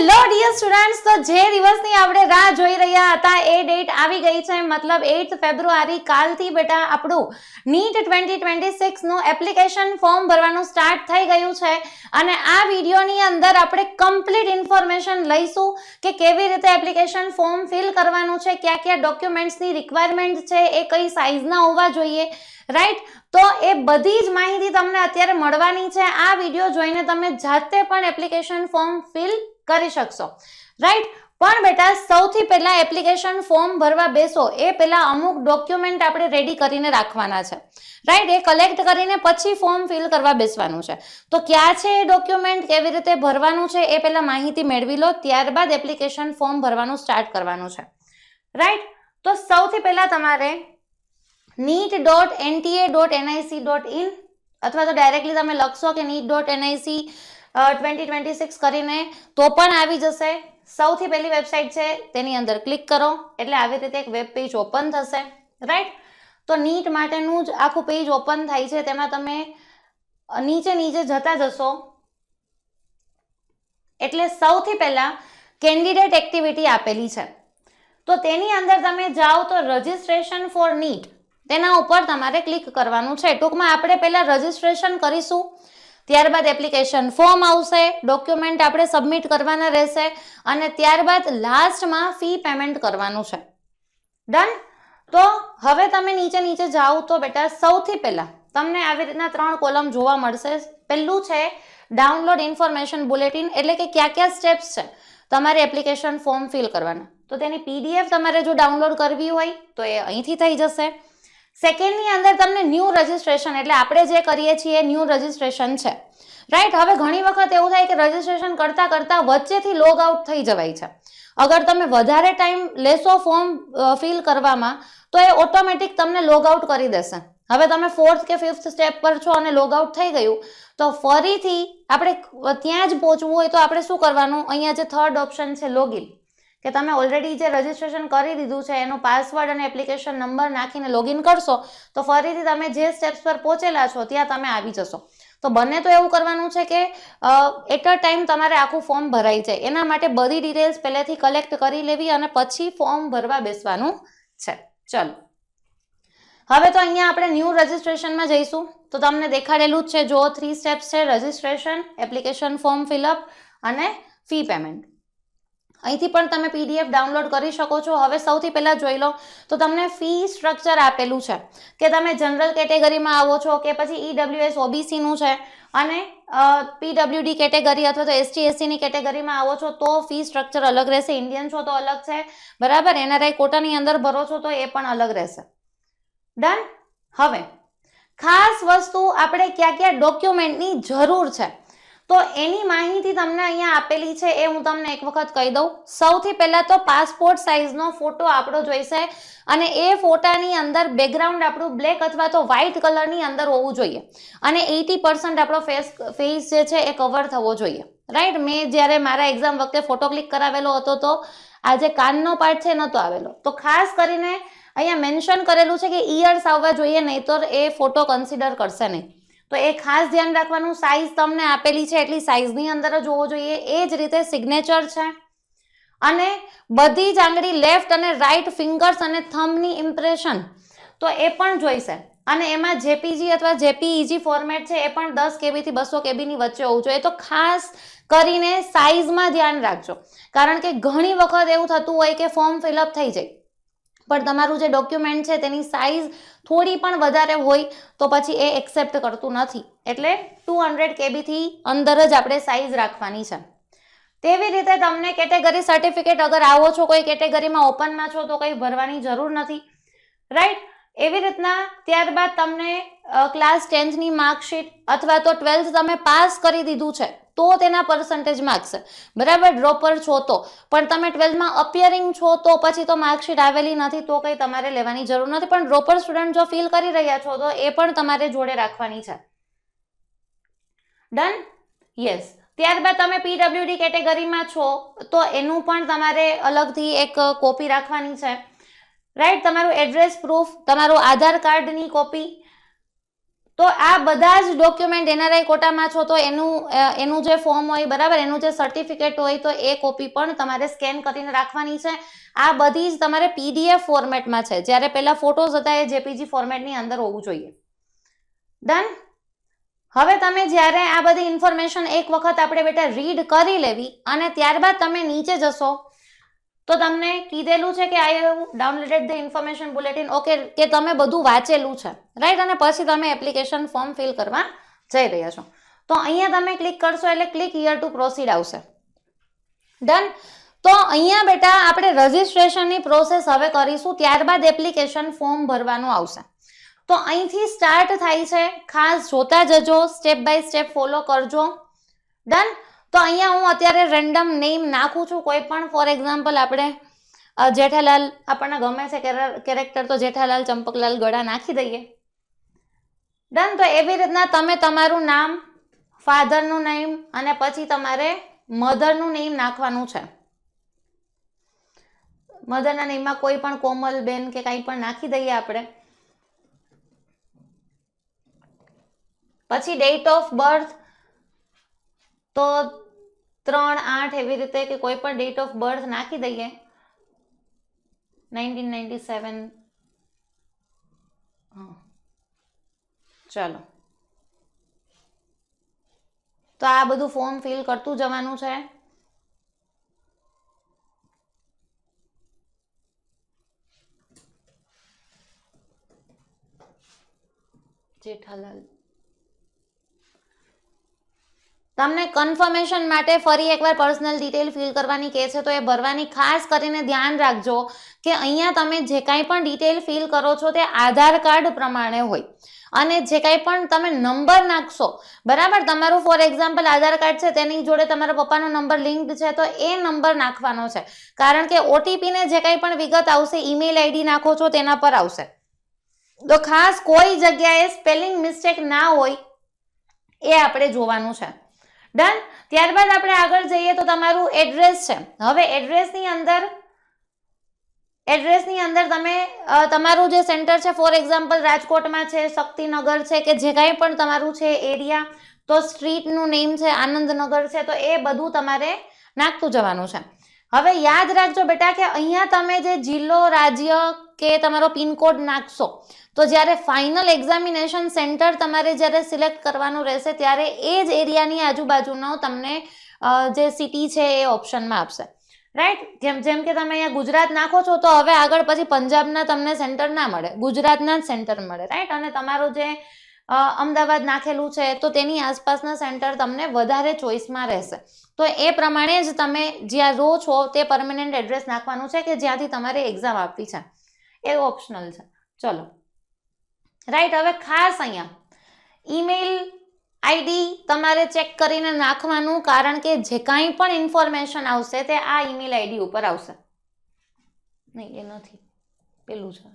Hello dear students, તો જે દિવસની આપણે રાહ જોઈ રહ્યા હતા એ ડેટ આવી ગઈ છે, મતલબ 8 ફેબ્રુઆરી. કાલથી બેટા આપણું નીટ 2026 નું એપ્લિકેશન ફોર્મ ભરવાનું સ્ટાર્ટ થઈ ગયું છે અને આ વિડીયોની અંદર આપણે કમ્પ્લીટ ઇન્ફોર્મેશન લઈશું કે કેવી રીતે એપ્લિકેશન ફોર્મ ફિલ કરવાનું છે, કયા કયા ડોક્યુમેન્ટ્સની રિક્વાયરમેન્ટ છે, એ કઈ સાઇઝના હોવા જોઈએ, રાઈટ. તો એ બધી જ માહિતી તમને અત્યારે મળવાની છે. આ વિડીયો જોઈને તમે જાતે પણ એપ્લિકેશન ફોર્મ ફિલ કરી શકશો, રાઈટ. પણ બેટા સૌથી પહેલા એપ્લિકેશન ફોર્મ ભરવા બેસો એ પહેલા અમુક ડોક્યુમેન્ટ આપણે રેડી કરીને રાખવાના છે, રાઈટ. એ કલેક્ટ કરીને પછી ફોર્મ ફિલ કરવા બેસવાનું છે. તો ક્યાં છે એ ડોક્યુમેન્ટ, કેવી રીતે ભરવાનું છે, એ પહેલા માહિતી મેળવી લો, ત્યારબાદ એપ્લિકેશન ફોર્મ ભરવાનું સ્ટાર્ટ કરવાનું છે, રાઈટ. તો સૌથી પહેલા તમારે neet.nta.nic.in અથવા તો ડાયરેક્ટલી તમે લખશો કે neet.nic 2026 કરીને તો પણ આવી જશે. સૌથી પહેલી વેબસાઇટ છે તેની અંદર ક્લિક કરો એટલે આવી રીતે એક વેબ પેજ ઓપન થશે, રાઈટ. તો નીટ માટેનું જ આખું પેજ ઓપન થાય છે. તેમાં તમે નીચે જતા જશો એટલે સૌથી પહેલા કેન્ડિડેટ એક્ટિવિટી આપેલી છે, તો તેની અંદર તમે જાઓ તો રજિસ્ટ્રેશન ફોર નીટ તેના ઉપર તમારે ક્લિક કરવાનું છે. ટૂંકમાં આપણે પહેલા રજિસ્ટ્રેશન કરીશું, ત્યારબાદ એપ્લિકેશન ફોર્મ આવશે, ડોક્યુમેન્ટ આપણે સબમિટ કરવાના રહેશે અને ત્યારબાદ લાસ્ટમાં ફી પેમેન્ટ કરવાનું છે. ડન. તો હવે તમે નીચે જાઓ તો બેટા સૌથી પહેલા તમને આવી રીતના 3 કોલમ જોવા મળશે. પહેલું છે ડાઉનલોડ ઇન્ફોર્મેશન બુલેટિન, એટલે કે કયા સ્ટેપ્સ છે તમારે એપ્લિકેશન ફોર્મ ફિલ કરવાના. તો તેની પીડીએફ તમારે જો ડાઉનલોડ કરવી હોય તો એ અહીંથી થઈ જશે. સેકન્ડની અંદર તમને ન્યૂ રજિસ્ટ્રેશન, એટલે આપણે જે કરીએ છીએ ન્યૂ રજિસ્ટ્રેશન છે, રાઈટ. હવે ઘણી વખત એવું થાય કે રજિસ્ટ્રેશન કરતા વચ્ચેથી લોગ આઉટ થઈ જવાય છે. અગર તમે વધારે ટાઈમ લેશો ફોર્મ ફિલ કરવામાં તો એ ઓટોમેટિક તમને લોગ આઉટ કરી દેશે. હવે તમે 4th કે 5th સ્ટેપ પર છો અને લોગ આઉટ થઈ ગયું તો ફરીથી આપણે ત્યાં જ પહોંચવું હોય તો આપણે શું કરવાનું, અહીંયા જે થર્ડ ઓપ્શન છે લોગિન, કે તમે ઓલરેડી જે રજિસ્ટ્રેશન કરી દીધું છે એનો પાસવર્ડ અને એપ્લિકેશન નંબર નાખીને લોગિન કરશો તો ફરીથી તમે જે સ્ટેપ્સ પર પહોંચેલા છો ત્યાં તમે આવી જશો. તો બને તો એવું કરવાનું છે કે એટ અ ટાઈમ તમારે આખું ફોર્મ ભરાઈ જાય, એના માટે બધી ડિટેલ્સ પહેલેથી કલેક્ટ કરી લેવી અને પછી ફોર્મ ભરવા બેસવાનું છે. ચલો, હવે તો અહીંયા આપણે ન્યૂ રજિસ્ટ્રેશનમાં જઈશું. તો તમને દેખાડેલું જ છે, જો 3 સ્ટેપ્સ છે, રજિસ્ટ્રેશન, એપ્લિકેશન ફોર્મ ફિલઅપ અને ફી પેમેન્ટ. અહીંથી પણ તમે પીડીએફ ડાઉનલોડ કરી શકો છો. હવે સૌથી પહેલા જોઈ લો તો તમને ફી સ્ટ્રક્ચર આપેલું છે કે તમે જનરલ કેટેગરીમાં આવો છો કે પછી ઈડબ્લ્યુએસ ઓબીસીનું છે અને પીડબ્લ્યુડી કેટેગરી અથવા તો એસટી એસસીની કેટેગરીમાં આવો છો તો ફી સ્ટ્રક્ચર અલગ રહેશે. ઇન્ડિયન છો તો અલગ છે, બરાબર. એનઆરઆઈ કોટાની અંદર ભરો છો તો એ પણ અલગ રહેશે. ડન. હવે ખાસ વસ્તુ આપણે કયા ડોક્યુમેન્ટની જરૂર છે તો એની માહિતી તમને અહીંયા આપેલી છે, એ હું તમને એક વખત કહી દઉં. સૌથી પહેલા તો પાસપોર્ટ સાઇઝનો ફોટો આપણો જોઈશે અને એ ફોટાની અંદર બેકગ્રાઉન્ડ આપણું બ્લેક અથવા તો વ્હાઇટ કલરની અંદર હોવું જોઈએ અને 80% આપણો ફેસ જે છે એ કવર થવો જોઈએ, રાઈટ. મેં જ્યારે મારા એક્ઝામ વખતે ફોટો ક્લિક કરાવેલો હતો તો આ જે કાનનો પાર્ટ છે નહોતો આવેલો. તો ખાસ કરીને અહીંયા મેન્શન કરેલું છે કે ઇયર્સ આવવા જોઈએ, નહીં તો એ ફોટો કન્સિડર કરશે નહીં. તો એ ખાસ ધ્યાન રાખવાનું. સાઇઝ તમને આપેલી છે એટલી સાઇઝની અંદર જ હોવો જોઈએ. એ જ રીતે સિગ્નેચર છે અને બધી જ આંગળી લેફ્ટ અને રાઈટ ફિંગર્સ અને થંબની ઇમ્પ્રેશન તો એ પણ જોઈશે અને એમાં જેપીજી અથવા જેપીઈજી ફોર્મેટ છે એ પણ 10 KB થી 200 KB ની વચ્ચે હોવું જોઈએ. તો ખાસ કરીને સાઇઝમાં ધ્યાન રાખજો, કારણ કે ઘણી વખત એવું થતું હોય કે ફોર્મ ફિલઅપ થઈ જાય પણ તમારું જે ડોક્યુમેન્ટ છે તેની સાઇઝ થોડી પણ વધારે હોય તો પછી એ એક્સેપ્ટ કરતું નથી. એટલે 200 KB થી અંદર જ આપણે સાઇઝ રાખવાની છે. તેવી રીતે તમને કેટેગરી સર્ટિફિકેટ, અગર આવો છો કોઈ કેટેગરીમાં ઓપનમાં છો તો કંઈ ભરવાની જરૂર નથી, રાઈટ. એવી રીતના ત્યારબાદ તમને ક્લાસ 10થની માર્કશીટ અથવા તો 12th તમે પાસ કરી દીધું છે તો તેના પર્સન્ટેજ માર્ક્સ, બરાબર. ડ્રોપર છો તો પણ તમે 12થમાં અપિયરિંગ છો તો પછી તો માર્કશીટ આવેલી નથી તો કંઈ તમારે લેવાની જરૂર નથી, પણ ડ્રોપર સ્ટુડન્ટ જો ફીલ કરી રહ્યા છો તો એ પણ તમારે જોડે રાખવાની છે. ડન. યસ. ત્યારબાદ તમે પીડબ્લ્યુડી કેટેગરીમાં છો તો એનું પણ તમારે અલગથી એક કોપી રાખવાની છે, રાઈટ. તમારું એડ્રેસ પ્રૂફ, તમારું આધાર કાર્ડની કોપી, તો તો આ બધા જ ડોક્યુમેન્ટ એનઆરઆઈ કોટામાં છો તો એનું જે ફોર્મ હોય બરાબર, એનું જે સર્ટિફિકેટ હોય તો એ કોપી પણ તમારે સ્કેન કરીને રાખવાની છે. આ બધી જ તમારે પીડીએફ ફોર્મેટમાં છે, જ્યારે પહેલા ફોટોઝ હતા એ જેપીજી ફોર્મેટની અંદર હોવું જોઈએ. ડન. હવે તમે જ્યારે આ બધી ઇન્ફોર્મેશન એક વખત આપણે બેટા રીડ કરી લેવી અને ત્યારબાદ તમે નીચે જશો તો તમને કીધેલું છે કે I have downloaded the information bulletin, okay, કે તમે બધું વાંચેલું છે, રાઈટ, અને પછી તમે એપ્લિકેશન ફોર્મ ફિલ કરવા જઈ રહ્યા છો. તો અહીંયા તમે ક્લિક કરશો એટલે ક્લિક હિયર ટુ પ્રોસીડ આવશે. ડન. તો અહીંયા બેટા આપણે રજીસ્ટ્રેશનની પ્રોસેસ હવે કરીશું, ત્યારબાદ એપ્લિકેશન ફોર્મ ભરવાનું આવશે. તો અહીંથી સ્ટાર્ટ થાય છે, ખાસ જોતા જજો, સ્ટેપ બાય સ્ટેપ ફોલો કરજો. ડન. તો અહીંયા હું અત્યારે રેન્ડમ નેમ નાખું છું કોઈ પણ, ફોર એક્ઝામ્પલ આપણે જેઠાલાલ આપણને ગમે છે કેરેક્ટર, તો જેઠાલાલ ચંપકલાલ ગળા નાખી દઈએ. ડન. તો એવી રીતના તમે તમારું નામ, ફાધરનું નેમ અને પછી તમારે મધરનું નેમ નાખવાનું છે. મધરના નેમમાં કોઈ પણ કોમલબેન કે કંઈ પણ નાખી દઈએ આપણે. પછી ડેટ ઓફ બર્થ તો 3/8 એવી રીતે કે કોઈ પણ ડેટ ઓફ બર્થ નાખી દઈએ. 1997. ચાલો, તો આ બધું ફોર્મ ફિલ કરતું જવાનું છે. જેઠાલાલ. તમને કન્ફર્મેશન માટે ફરી એકવાર પર્સનલ ડિટેલ ફિલ કરવાની કહે છે, તો એ ભરવાની ખાસ કરીને ધ્યાન રાખજો કે અહીંયા તમે જે કાંઈ પણ ડિટેલ ફિલ કરો છો તે આધાર કાર્ડ પ્રમાણે હોય. અને જે કાંઈ પણ તમે નંબર નાખશો બરાબર, તમારું ફોર એક્ઝામ્પલ આધાર કાર્ડ છે તેની જોડે તમારા પપ્પાનો નંબર લિંક્ડ છે તો એ નંબર નાખવાનો છે, કારણ કે ઓટીપીને જે કાંઈ પણ વિગત આવશે ઈમેલ આઈડી નાખો છો તેના પર આવશે. તો ખાસ કોઈ જગ્યાએ સ્પેલિંગ મિસ્ટેક ના હોય એ આપણે જોવાનું છે. ડન. ત્યારબાદ આપણે આગળ જઈએ તો તમારું એડ્રેસ છે. હવે એડ્રેસની અંદર તમે તમારું જે સેન્ટર છે, ફોર એક્ઝામ્પલ રાજકોટમાં છે, શક્તિનગર છે, કે જે કાંઈ પણ તમારું છે એરિયા, તો સ્ટ્રીટનું નેમ છે આનંદનગર છે, તો એ બધું તમારે નાખતું જવાનું છે. હવે યાદ રાખજો બેટા કે અહીંયા તમે જે જિલ્લો, રાજ્ય કે તમારો પિનકોડ નાખશો તો જ્યારે ફાઇનલ એક્ઝામિનેશન સેન્ટર તમારે જ્યારે સિલેક્ટ કરવાનું રહેશે ત્યારે એ જ એરિયાની આજુબાજુનો તમને જે સિટી છે એ ઓપ્શનમાં આપશે, રાઈટ. જેમ કે તમે અહીંયા ગુજરાત નાખો છો તો હવે આગળ પછી પંજાબના તમને સેન્ટર ના મળે, ગુજરાતના જ સેન્ટર મળે, રાઈટ. અને તમારું જે અમદાવાદ નાખેલું છે તો તેની આસપાસના સેન્ટર તમને વધારે ચોઇસમાં રહેશે. તો એ પ્રમાણે જ તમે જ્યાં રહો છો તે પરમેનન્ટ એડ્રેસ નાખવાનું છે કે જ્યાંથી તમારે એક્ઝામ આપવી છે, એ ઓપ્શનલ છે. ચલો, રાઈટ. હવે ખાસ અહીંયા ઈમેલ આઈડી તમારે ચેક કરીને નાખવાનું, કારણ કે જે કાંઈ પણ ઇન્ફોર્મેશન આવશે તે આ ઈમેલ આઈડી ઉપર આવશે. નહીં, એ નથી, પેલું છે.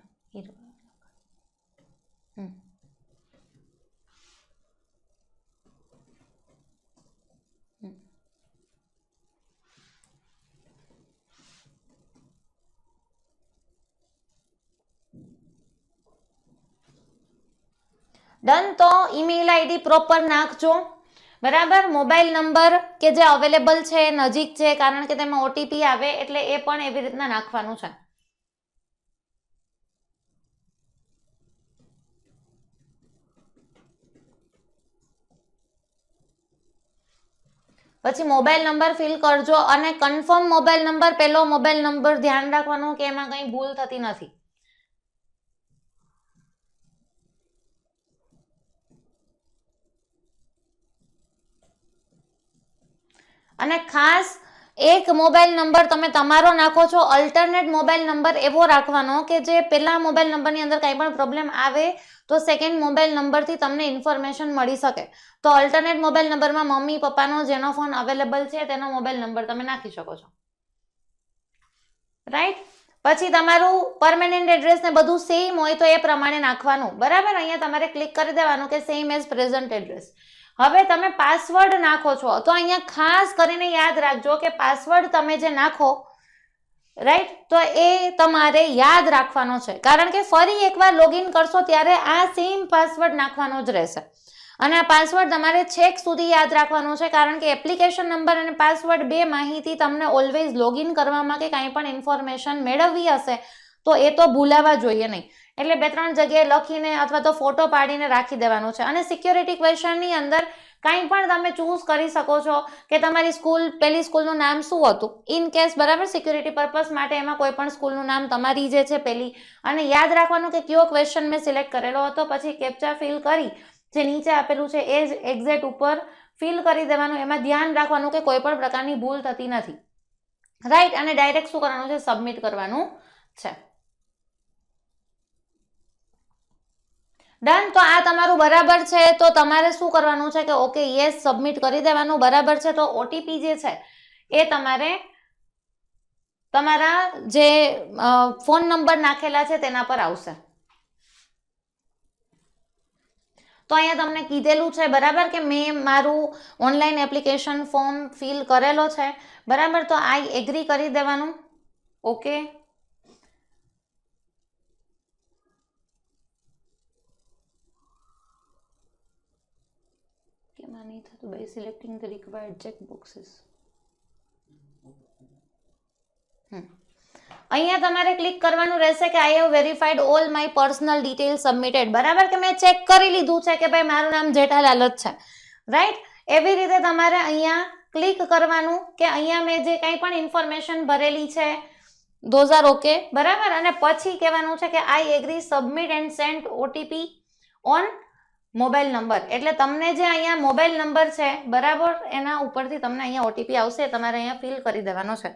ડન. તો ઈમેલ આઈડી પ્રોપર નાખજો બરાબર. મોબાઈલ નંબર કે જે અવેલેબલ છે નજીક છે, કારણ કે તેમાં ઓટીપી આવે એટલે એ પણ એવી રીતના નાખવાનું છે. પછી મોબાઈલ નંબર ફિલ કરજો અને કન્ફર્મ મોબાઈલ નંબર, પહેલો મોબાઈલ નંબર ધ્યાન રાખવાનું કે એમાં કંઈ ભૂલ થતી નથી. અને ખાસ એક મોબાઈલ નંબર તમે તમારો નાખો છો, અલ્ટરનેટ મોબાઈલ નંબર એવો રાખવાનો કે જે પહેલા મોબાઈલ નંબરની અંદર કંઈ પણ પ્રોબ્લેમ આવે તો સેકન્ડ મોબાઈલ નંબરથી તમને ઇન્ફોર્મેશન મળી શકે. તો અલ્ટરનેટ મોબાઈલ નંબરમાં મમ્મી પપ્પાનો જેનો ફોન અવેલેબલ છે તેનો મોબાઈલ નંબર તમે નાખી શકો છો, રાઈટ. પછી તમારું પરમેનન્ટ એડ્રેસ ને બધું સેમ હોય તો એ પ્રમાણે નાખવાનું, બરાબર. અહીંયા તમારે ક્લિક કરી દેવાનું કે સેમ એઝ પ્રેઝન્ટ એડ્રેસ. હવે તમે પાસવર્ડ નાખો છો તો અહીંયા ખાસ કરીને યાદ રાખજો કે પાસવર્ડ તમે જે નાખો, રાઈટ, તો એ તમારે યાદ રાખવાનો છે, કારણ કે ફરી એકવાર લોગિન કરશો ત્યારે આ સેમ પાસવર્ડ નાખવાનો જ રહેશે અને આ પાસવર્ડ તમારે છેક સુધી યાદ રાખવાનો છે, કારણ કે એપ્લિકેશન નંબર અને પાસવર્ડ બે માહિતી તમને ઓલવેઝ લોગિન કરવામાં કે કાંઈ પણ ઇન્ફોર્મેશન મેળવવી હશે તો એ તો ભૂલાવા જોઈએ નહીં. એટલે 2-3 જગ્યાએ લખીને અથવા તો ફોટો પાડીને રાખી દેવાનો છે. અને સિક્યોરિટી ક્વેશ્ચનની અંદર કાંઈ પણ તમે ચૂઝ કરી શકો છો કે તમારી સ્કૂલ, પહેલી સ્કૂલનું નામ શું હતું, ઇન કેસ, બરાબર, સિક્યોરિટી પર્પઝ માટે એમાં કોઈ પણ સ્કૂલનું નામ તમારી જે છે પહેલી, અને યાદ રાખવાનું કે કયો ક્વેશ્ચન મેં સિલેક્ટ કરેલો હતો. પછી કેપ્ચા ફિલ કરી જે નીચે આપેલું છે એ જ એક્ઝેક્ટ ઉપર ફિલ કરી દેવાનું. એમાં ધ્યાન રાખવાનું કે કોઈ પણ પ્રકારની ભૂલ થતી નથી, રાઈટ. અને ડાયરેક્ટ શું કરવાનું છે, સબમિટ કરવાનું છે. ડન. તો આ તમારું બરાબર છે, તો તમારે શું કરવાનું છે કે ઓકે યસ સબમિટ કરી દેવાનું. બરાબર છે, તો ઓટીપી જે છે એ તમારે તમારા જે ફોન નંબર નાખેલા છે તેના પર આવશે. તો અહીંયા તમને કીધેલું છે, બરાબર, કે મેં મારું ઓનલાઈન એપ્લિકેશન ફોર્મ ફિલ કરેલો છે, બરાબર. તો આઈ એગ્રી કરી દેવાનું. ઓકે, નહીં થતું by selecting the required check boxes. અહીંયા તમારે ક્લિક કરવાનું રહેશે કે I have verified all my personal details submitted, બરાબર, કે મેં ચેક કરી લીધું છે કે ભાઈ મારું નામ જેઠાલાલ જ છે, રાઈટ. એવી રીતે તમારે અહીંયા ક્લિક કરવાનું કે અહીંયા મેં જે કંઈ પણ ઇન્ફોર્મેશન ભરેલી છે ધોઝ આર ઓકે, બરાબર. અને પછી કહેવાનું છે કે I agree submit and send OTP on mobile number. એટલે તમને જે અહીંયા મોબાઈલ નંબર છે, બરાબર, એના ઉપરથી તમને અહીંયા ઓટીપી આવશે, તમારે અહીંયા ફિલ કરી દેવાનો છે.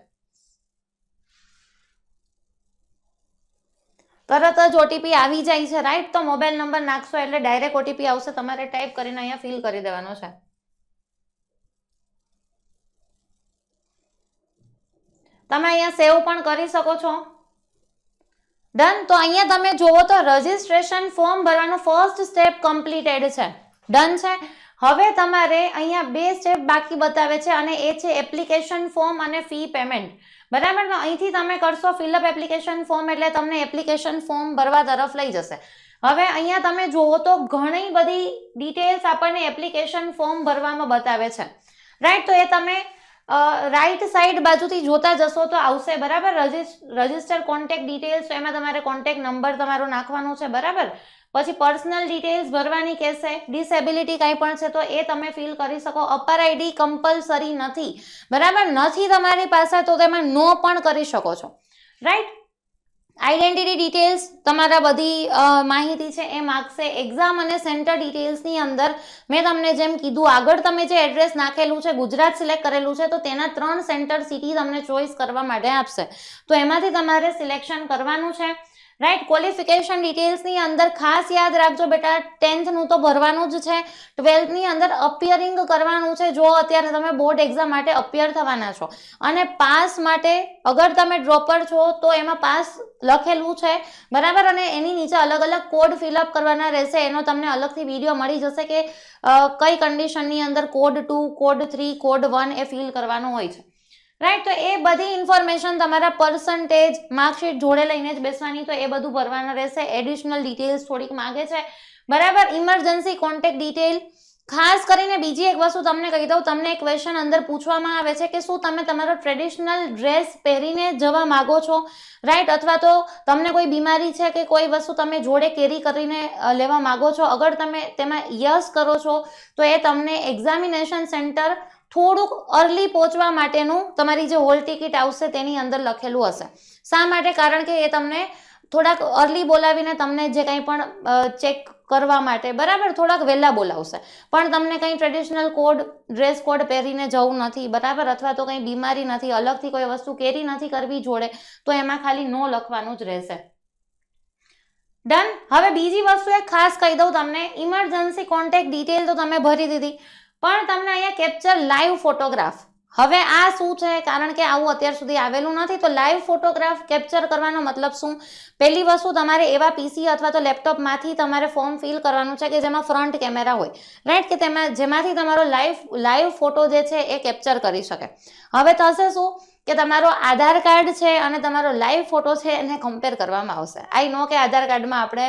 તરત જ ઓટીપી આવી જાય છે, રાઈટ. તો મોબાઈલ નંબર નાખશો એટલે ડાયરેક્ટ ઓટીપી આવશે, તમારે ટાઈપ કરીને અહીંયા ફિલ કરી દેવાનો છે. તમે અહીંયા સેવ પણ કરી શકો છો. ડન. તો અહીંયા તમે જુઓ તો રજીસ્ટ્રેશન ફોર્મ ભરવાનું ફર્સ્ટ સ્ટેપ કમ્પ્લીટેડ છે. ડન છે. હવે તમારે અહીંયા 2 સ્ટેપ બાકી બતાવે છે અને એ છે એપ્લિકેશન ફોર્મ અને ફી પેમેન્ટ, બરાબર. તો અહીંથી તમે કરશો ફિલઅપ એપ્લિકેશન ફોર્મ એટલે તમને એપ્લિકેશન ફોર્મ ભરવા તરફ લઈ જશે. હવે અહીંયા તમે જુઓ તો ઘણી બધી ડિટેલ્સ આપણને એપ્લિકેશન ફોર્મ ભરવામાં બતાવે છે, રાઈટ. તો એ તમે રાઈટ સાઈડ બાજુથી જોતા જશો તો આવશે, બરાબર. રજિસ્ટર કોન્ટેક્ટ ડિટેલ્સ, તો એમાં તમારે કોન્ટેક્ટ નંબર તમારો નાખવાનો છે, બરાબર. પછી પર્સનલ ડિટેલ્સ ભરવાની કહેશે. ડિસેબિલિટી કાંઈ પણ છે તો એ તમે ફિલ કરી શકો. અપર આઈડી કમ્પલસરી નથી, બરાબર, નથી તમારી પાસે તો તેમાં નો પણ કરી શકો છો, રાઈટ. આઈડેન્ટિટી ડિટેલ્સ તમારા બધી માહિતી છે એ માગશે. એક્ઝામ અને સેન્ટર ડિટેલ્સની અંદર મેં તમને જેમ કીધું આગળ, તમે જે એડ્રેસ નાખેલું છે, ગુજરાત સિલેક્ટ કરેલું છે, તો તેના 3 સેન્ટર સિટી તમને ચોઇસ કરવા માટે આપશે, તો એમાંથી તમારે સિલેક્શન કરવાનું છે, રાઈટ. ક્વોલિફિકેશન ડિટેલ્સની અંદર ખાસ યાદ રાખજો બેટા, 10th નું તો ભરવાનું જ છે, 12th ની અંદર અપિયરિંગ કરવાનું છે. જો અત્યારે તમે બોર્ડ એક્ઝામ માટે અપિયર થવાના છો અને પાસ માટે અગર તમે ડ્રોપર છો તો એમાં પાસ લખેલું છે, બરાબર. અને એની નીચે અલગ અલગ કોડ ફિલઅપ કરવાના રહેશે. એનો તમને અલગથી વિડીયો મળી જશે કે કઈ કન્ડિશનની અંદર કોડ 2, કોડ 3, કોડ 1 એ ફિલ કરવાનું હોય છે, રાઈટ. તો એ બધી ઇન્ફોર્મેશન તમારા પર્સન્ટેજ, માર્કશીટ જોડે લઈને જ બેસવાની, તો એ બધું ભરવાનું રહેશે. એડિશનલ ડિટેલ્સ થોડીક માગે છે, બરાબર. ઇમરજન્સી કોન્ટેક્ટ ડિટેલ, ખાસ કરીને બીજી એક વસ્તુ તમને કહી દઉં, તમને એક ક્વેશ્ચન અંદર પૂછવામાં આવે છે કે શું તમે તમારો ટ્રેડિશનલ ડ્રેસ પહેરીને જવા માંગો છો, રાઈટ. અથવા તો તમને કોઈ બીમારી છે કે કોઈ વસ્તુ તમે જોડે કેરી કરીને લેવા માંગો છો. અગર તમે તેમાં યસ કરો છો તો એ તમને એક્ઝામિનેશન સેન્ટર થોડુંક અર્લી પહોંચવા માટેનું તમારી જે હોલ ટિકિટ આવશે તેની અંદર લખેલું હશે. શા માટે? કારણ કે એ તમને થોડાક અર્લી બોલાવીને તમને જે કંઈ પણ ચેક કરવા માટે, બરાબર, થોડાક વહેલા બોલાવશે. પણ તમને કંઈ ટ્રેડિશનલ કોડ, ડ્રેસ કોડ પહેરીને જવું નથી, બરાબર. અથવા તો કંઈ બીમારી નથી, અલગથી કોઈ વસ્તુ કેરી નથી કરવી જોડે, તો એમાં ખાલી નો લખવાનું જ રહેશે. ડન. હવે બીજી વસ્તુ એક ખાસ કહી દઉં તમને, ઇમરજન્સી કોન્ટેક્ટ ડિટેલ તો તમે ભરી દીધી, પણ તમને અહીંયા કેપ્ચર લાઈવ ફોટોગ્રાફ. હવે આ શું છે? કારણ કે આવું અત્યાર સુધી આવેલું નથી, તો લાઈવ ફોટોગ્રાફ કેપ્ચર કરવાનો મતલબ શું? પહેલી વસ્તુ, તમારે એવા પીસી અથવા તો લેપટોપમાંથી તમારે ફોર્મ ફિલ કરવાનું છે કે જેમાં ફ્રન્ટ કેમેરા હોય, રાઈટ, કે જેમાંથી તમારો લાઈવ ફોટો જે છે એ કેપ્ચર કરી શકે. હવે થશે શું કે તમારો આધાર કાર્ડ છે અને તમારો લાઈવ ફોટો છે એને કમ્પેર કરવામાં આવશે. આઈ નો કે આધાર કાર્ડમાં આપણે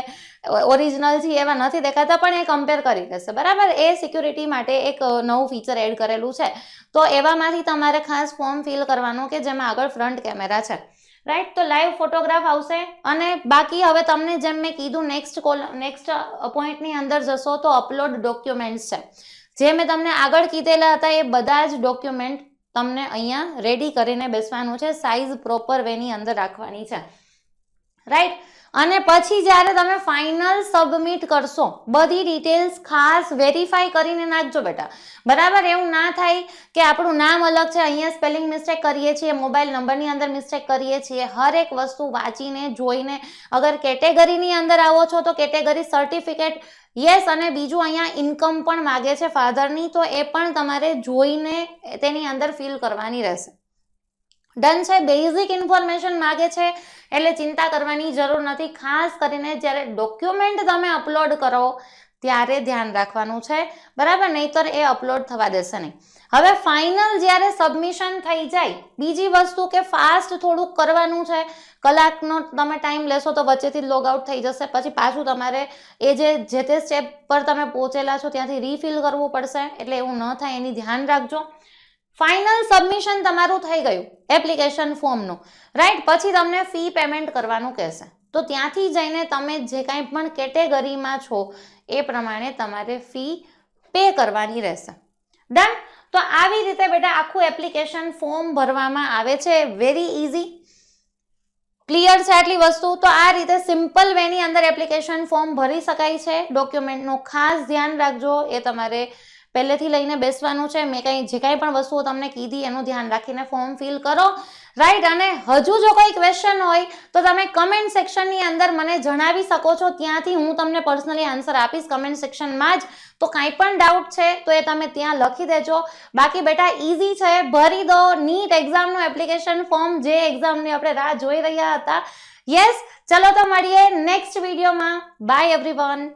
ઓરિજિનલ છે એવા નથી દેખાતા, પણ એ કમ્પેર કરી દેશે, બરાબર. એ સિક્યુરિટી માટે એક નવું ફીચર એડ કરેલું છે. તો એવામાંથી તમારે ખાસ ફોર્મ ફિલ કરવાનું કે જેમાં આગળ ફ્રન્ટ કેમેરા છે, રાઈટ. તો લાઈવ ફોટોગ્રાફ આવશે. અને બાકી હવે તમને જેમ મેં કીધું નેક્સ્ટ પોઈન્ટની અંદર જશો તો અપલોડ ડોક્યુમેન્ટ્સ છે. જે મેં તમને આગળ કીધેલા હતા એ બધા જ ડોક્યુમેન્ટ તમને અહીંયા રેડી કરીને બેસવાનું છે. સાઇઝ પ્રોપર વેની અંદર રાખવાની છે, રાઈટ. અને પછી જ્યારે તમે ફાઇનલ સબમિટ કરશો, બધી ડિટેલ્સ ખાસ વેરીફાઈ કરીને નાખજો બેટા, બરાબર. એવું ના થાય કે આપણું નામ અલગ છે, અહીંયા સ્પેલિંગ મિસ્ટેક કરીએ છીએ, મોબાઈલ નંબરની અંદર મિસ્ટેક કરીએ છીએ. હર એક વસ્તુ વાંચીને જોઈને, અગર કેટેગરીની અંદર આવો છો તો કેટેગરી સર્ટિફિકેટ યસ, અને બીજું અહીંયા ઇન્કમ પણ માગે છે ફાધરની, તો એ પણ તમારે જોઈને તેની અંદર ફિલ કરવાની રહેશે. ડન છે. બેઝિક ઇન્ફોર્મેશન માગે છે એટલે ચિંતા કરવાની જરૂર નથી. ખાસ કરીને જ્યારે ડોક્યુમેન્ટ તમે અપલોડ કરો ત્યારે ધ્યાન રાખવાનું છે, બરાબર, નહીતર એ અપલોડ થવા દેશે નહીં. હવે ફાઇનલ જ્યારે સબમિશન થઈ જાય, બીજી વસ્તુ કે ફાસ્ટ થોડુંક કરવાનું છે. કલાકનો તમે ટાઈમ લેશો તો વચ્ચેથી જ લોગ આઉટ થઈ જશે, પછી પાછું તમારે એ જે તે સ્ટેપ પર તમે પહોંચેલા છો ત્યાંથી રીફિલ કરવું પડશે, એટલે એવું ન થાય એની ધ્યાન રાખજો. ફાઇનલ સબમિશન તમારું થઈ ગયું એપ્લિકેશન ફોર્મનું, રાઈટ. પછી તમને ફી પેમેન્ટ કરવાનું કહેશે. તો ત્યાંથી જઈને તમે જે કાંઈ પણ કેટેગરીમાં છો એ પ્રમાણે તમારે ફી પે કરવાની રહેશે. ડન. તો આવી રીતે બેટા આખું એપ્લિકેશન ફોર્મ ભરવામાં આવે છે. Very easy. ક્લિયર છે આટલી વસ્તુ? તો આ રીતે સિમ્પલ વેની અંદર એપ્લિકેશન ફોર્મ ભરી શકાય છે. ડોક્યુમેન્ટનું ખાસ ધ્યાન રાખજો, એ તમારે પહેલેથી લઈને બેસવાનું છે. મેં જે કાંઈ પણ વસ્તુઓ તમને કીધી એનું ધ્યાન રાખીને ફોર્મ ફિલ કરો, રાઈટ. અને હજુ જો કોઈ ક્વેશ્ચન હોય તો તમે કમેન્ટ સેક્શનની અંદર મને જણાવી શકો છો. ત્યાંથી હું તમને પર્સનલી આન્સર આપીશ કમેન્ટ સેક્શનમાં જ. તો કાંઈ પણ ડાઉટ છે તો એ તમે ત્યાં લખી દેજો. બાકી બેટા ઇઝી છે, ભરી દો. નીટ એક્ઝામનું એપ્લિકેશન ફોર્મ, જે એક્ઝામની આપણે રાહ જોઈ રહ્યા હતા. યસ. ચલો તો મળીએ નેક્સ્ટ વિડીયોમાં. By everyone.